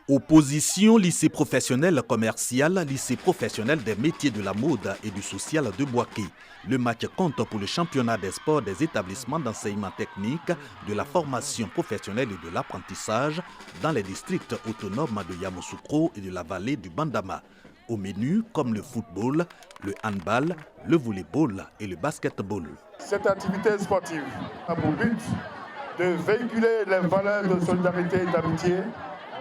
Opposition lycée professionnel commercial, lycée professionnel des métiers de la mode et du social de Boaké. Le match compte pour le championnat des sports des établissements d'enseignement technique, de la formation professionnelle et de l'apprentissage dans les districts autonomes de Yamoussoukro et de la vallée du Bandama. Au menu, comme le football, le handball, le volleyball et le basketball. Cette activité sportive a pour but de véhiculer les valeurs de solidarité et d'amitié,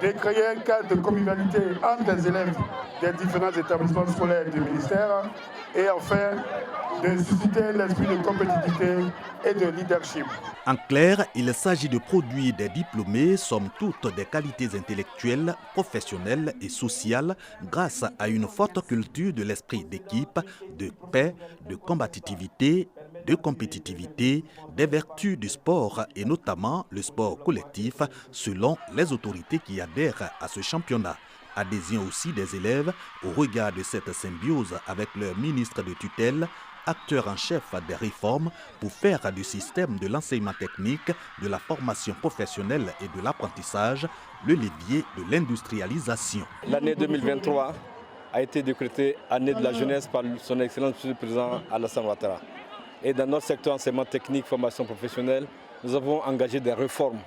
de créer un cadre de convivialité entre les élèves des différents établissements scolaires du ministère et enfin de susciter l'esprit de compétitivité et de leadership. En clair, il s'agit de produire des diplômés, somme toute des qualités intellectuelles, professionnelles et sociales grâce à une forte culture de l'esprit d'équipe, de paix, de combativité, de compétitivité, des vertus du sport et notamment le sport collectif selon les autorités qui adhèrent à ce championnat. Adhésion aussi des élèves au regard de cette symbiose avec leur ministre de tutelle, acteur en chef des réformes pour faire du système de l'enseignement technique, de la formation professionnelle et de l'apprentissage le levier de l'industrialisation. L'année 2023 a été décrétée année de la jeunesse par son Excellence Monsieur le Président Alassane Ouattara. Et dans notre secteur enseignement technique, formation professionnelle, nous avons engagé des réformes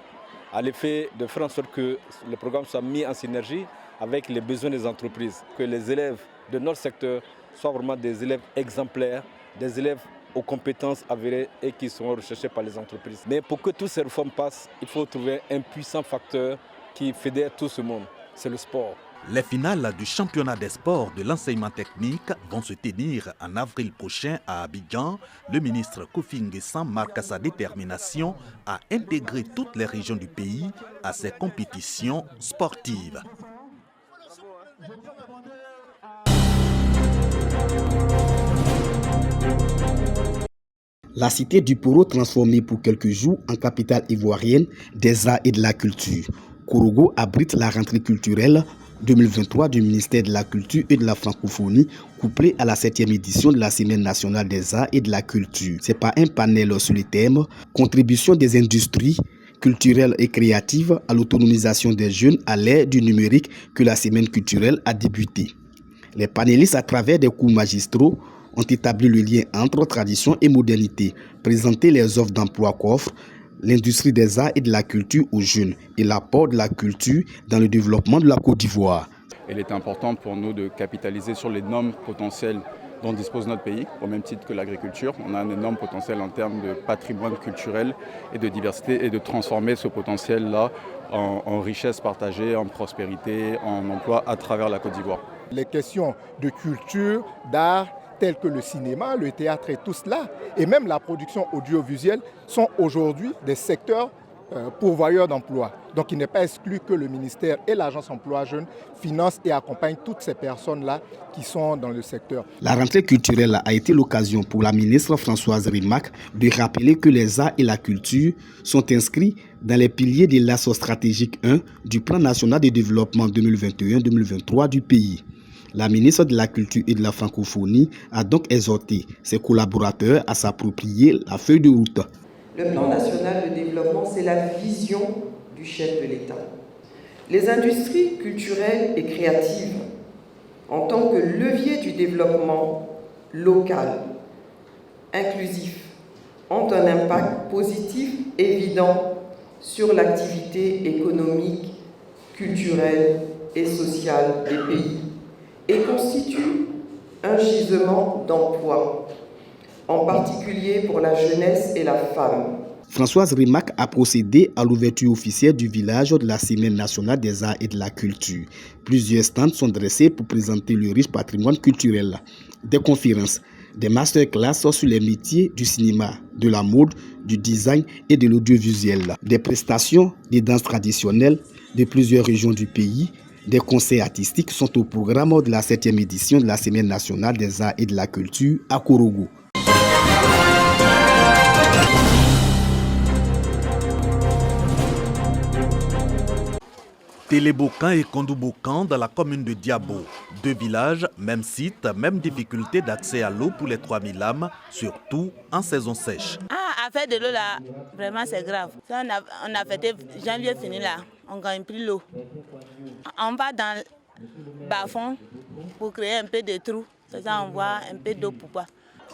à l'effet de faire en sorte que le programme soit mis en synergie avec les besoins des entreprises, que les élèves de notre secteur soient vraiment des élèves exemplaires, des élèves aux compétences avérées et qui seront recherchés par les entreprises. Mais pour que toutes ces réformes passent, il faut trouver un puissant facteur qui fédère tout ce monde, c'est le sport. Les finales du championnat des sports de l'enseignement technique vont se tenir en avril prochain à Abidjan. Le ministre Kofi Nguessan marque sa détermination à intégrer toutes les régions du pays à ces compétitions sportives. La cité du Poro transformée pour quelques jours en capitale ivoirienne des arts et de la culture. Kourougou abrite la rentrée culturelle 2023 du ministère de la Culture et de la Francophonie, couplée à la 7e édition de la Semaine nationale des arts et de la culture. C'est par un panel sur les thèmes « Contribution des industries culturelles et créatives à l'autonomisation des jeunes à l'ère du numérique » que la Semaine culturelle a débuté. Les panélistes, à travers des cours magistraux, ont établi le lien entre tradition et modernité, présenté les offres d'emploi qu'offre l'industrie des arts et de la culture aux jeunes et l'apport de la culture dans le développement de la Côte d'Ivoire. Il est important pour nous de capitaliser sur l'énorme potentiel dont dispose notre pays, au même titre que l'agriculture. On a un énorme potentiel en termes de patrimoine culturel et de diversité et de transformer ce potentiel-là en richesse partagée, en prospérité, en emploi à travers la Côte d'Ivoire. Les questions de culture, d'art, tels que le cinéma, le théâtre et tout cela, et même la production audiovisuelle, sont aujourd'hui des secteurs pourvoyeurs d'emplois. Donc il n'est pas exclu que le ministère et l'Agence Emploi Jeunes financent et accompagnent toutes ces personnes-là qui sont dans le secteur. La rentrée culturelle a été l'occasion pour la ministre Françoise Rimac de rappeler que les arts et la culture sont inscrits dans les piliers de l'axe stratégique 1 du Plan national de développement 2021-2023 du pays. La ministre de la Culture et de la Francophonie a donc exhorté ses collaborateurs à s'approprier la feuille de route. Le plan national de développement, c'est la vision du chef de l'État. Les industries culturelles et créatives, en tant que levier du développement local, inclusif, ont un impact positif évident sur l'activité économique, culturelle et sociale des pays, et constitue un gisement d'emploi, en particulier pour la jeunesse et la femme. Françoise Rimac a procédé à l'ouverture officielle du village de la Semaine nationale des arts et de la culture. Plusieurs stands sont dressés pour présenter le riche patrimoine culturel. Des conférences, des masterclass sur les métiers du cinéma, de la mode, du design et de l'audiovisuel. Des prestations de danse traditionnelles de plusieurs régions du pays. Des concerts artistiques sont au programme de la 7e édition de la Semaine nationale des arts et de la culture à Kourougou. Télébocan et Kondoubocan dans la commune de Diabo. Deux villages, même site, même difficulté d'accès à l'eau pour les 3000 âmes, surtout en saison sèche. Affaire de l'eau là, vraiment c'est grave. Ça, on a fêté janvier fini là, on gagne plus l'eau. On va dans le bas-fond pour créer un peu de trous. C'est ça, on voit un peu d'eau pour boire.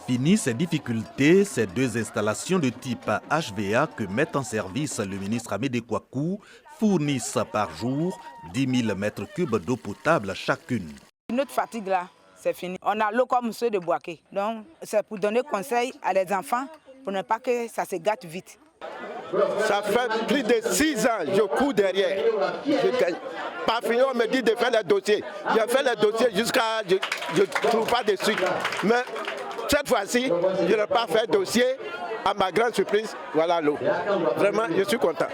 Fini ces difficultés, ces deux installations de type HVA que met en service le ministre Amédée Kouakou fournissent par jour 10 000 mètres cubes d'eau potable chacune. Notre fatigue là, c'est fini. On a l'eau comme ceux de Boaké. Donc c'est pour donner conseil à les enfants pour ne pas que ça se gâte vite. Ça fait plus de 6 ans, je cours derrière. Par fini, on me dit de faire les dossiers. J'ai fait les dossiers jusqu'à... Je ne trouve pas de suite. Mais cette fois-ci, je n'ai pas fait de dossier. À ma grande surprise, voilà l'eau. Vraiment, je suis content.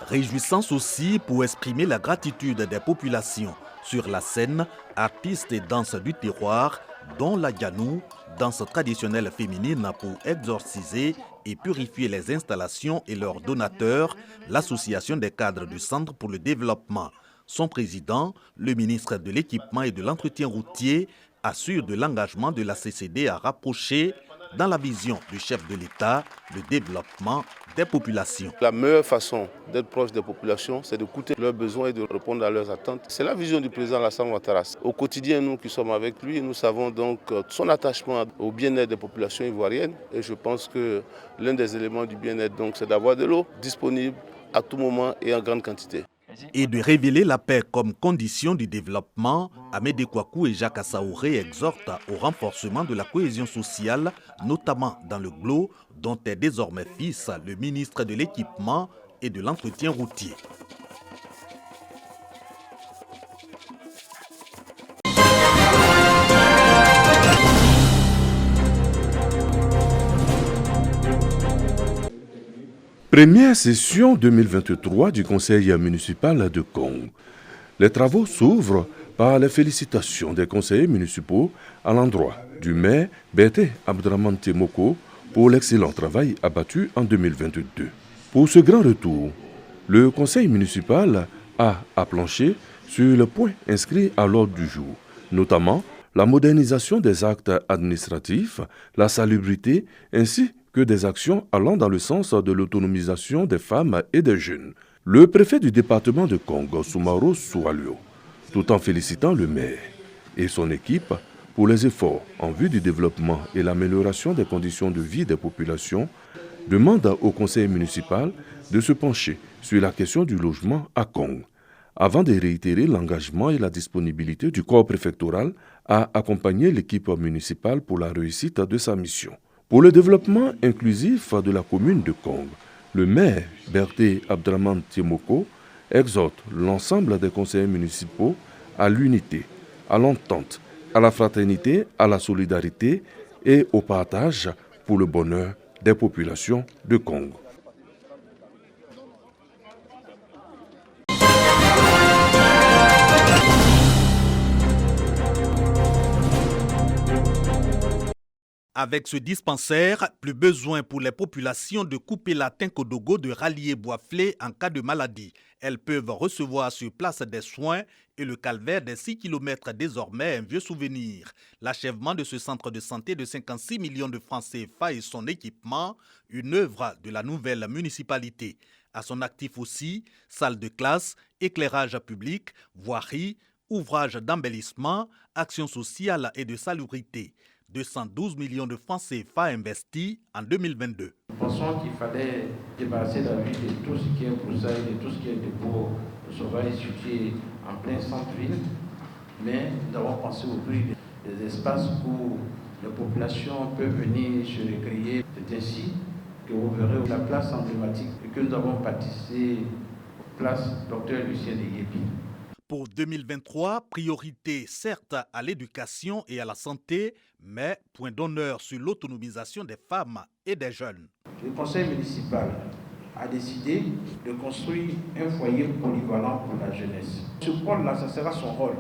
Réjouissance aussi pour exprimer la gratitude des populations. Sur la scène, artistes et danses du terroir, dont la Ganou, danse traditionnelle féminine pour exorciser et purifier les installations et leurs donateurs, l'association des cadres du Centre pour le développement. Son président, le ministre de l'Équipement et de l'Entretien routier, assure de l'engagement de la CCD à rapprocher, dans la vision du chef de l'État, le développement des populations. La meilleure façon d'être proche des populations, c'est d'écouter leurs besoins et de répondre à leurs attentes. C'est la vision du président Alassane Ouattara. Au quotidien, nous qui sommes avec lui, nous savons donc son attachement au bien-être des populations ivoiriennes. Et je pense que l'un des éléments du bien-être, c'est d'avoir de l'eau disponible à tout moment et en grande quantité. Et de révéler la paix comme condition du développement, Amédée Kouakou et Jacques Assaouré exhortent au renforcement de la cohésion sociale, notamment dans le GLO, dont est désormais fils le ministre de l'Équipement et de l'Entretien routier. Première session 2023 du conseil municipal de Kong. Les travaux s'ouvrent par les félicitations des conseillers municipaux à l'endroit du maire Berté Abdraman Temoko pour l'excellent travail abattu en 2022. Pour ce grand retour, le conseil municipal a planché sur le point inscrit à l'ordre du jour, notamment la modernisation des actes administratifs, la salubrité ainsi que des actions allant dans le sens de l'autonomisation des femmes et des jeunes. Le préfet du département de Kong, Soumaro Soualio, tout en félicitant le maire et son équipe pour les efforts en vue du développement et l'amélioration des conditions de vie des populations, demande au conseil municipal de se pencher sur la question du logement à Kong, avant de réitérer l'engagement et la disponibilité du corps préfectoral à accompagner l'équipe municipale pour la réussite de sa mission. Pour le développement inclusif de la commune de Kong, le maire Berté Abdraman Temoko exhorte l'ensemble des conseillers municipaux à l'unité, à l'entente, à la fraternité, à la solidarité et au partage pour le bonheur des populations de Kong. Avec ce dispensaire, plus besoin pour les populations de couper la Tinkodogo de rallier Boisflé en cas de maladie. Elles peuvent recevoir sur place des soins et le calvaire des 6 km désormais un vieux souvenir. L'achèvement de ce centre de santé de 56 millions de francs CFA et son équipement, une œuvre de la nouvelle municipalité. À son actif aussi, salle de classe, éclairage public, voirie, ouvrages d'embellissement, actions sociales et de salubrité. 212 millions de francs CFA investis en 2022. Nous pensons qu'il fallait débarrasser la ville de tout ce qui est broussailles, de tout ce qui est dépôt sauvage situé en plein centre-ville, mais nous avons pensé ouvrir des espaces où les populations peuvent venir se récréer. C'est ainsi que vous verrez la place emblématique que nous avons baptisée place Dr Lucien de Yépi. Pour 2023, priorité certes à l'éducation et à la santé, mais point d'honneur sur l'autonomisation des femmes et des jeunes. Le conseil municipal a décidé de construire un foyer polyvalent pour la jeunesse. Ce pôle-là, ça sera son rôle.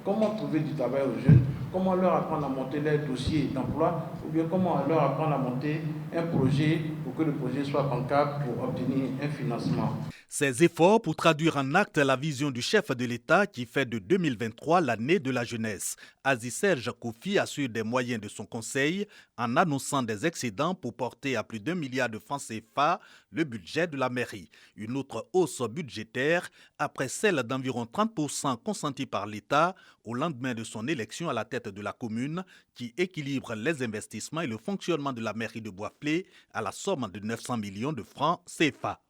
Comment trouver du travail aux jeunes, comment leur apprendre à monter leur dossier d'emploi, ou bien comment leur apprendre à monter un projet pour que le projet soit bancable pour obtenir un financement. Ces efforts pour traduire en acte la vision du chef de l'État qui fait de 2023 l'année de la jeunesse. Aziz Serge Koufi assure des moyens de son conseil en annonçant des excédents pour porter à plus d'1 milliard de francs CFA le budget de la mairie. Une autre hausse budgétaire après celle d'environ 30% consentie par l'État au lendemain de son élection à la tête de la commune qui équilibre les investissements et le fonctionnement de la mairie de Bois-Flé à la somme de 900 millions de francs CFA.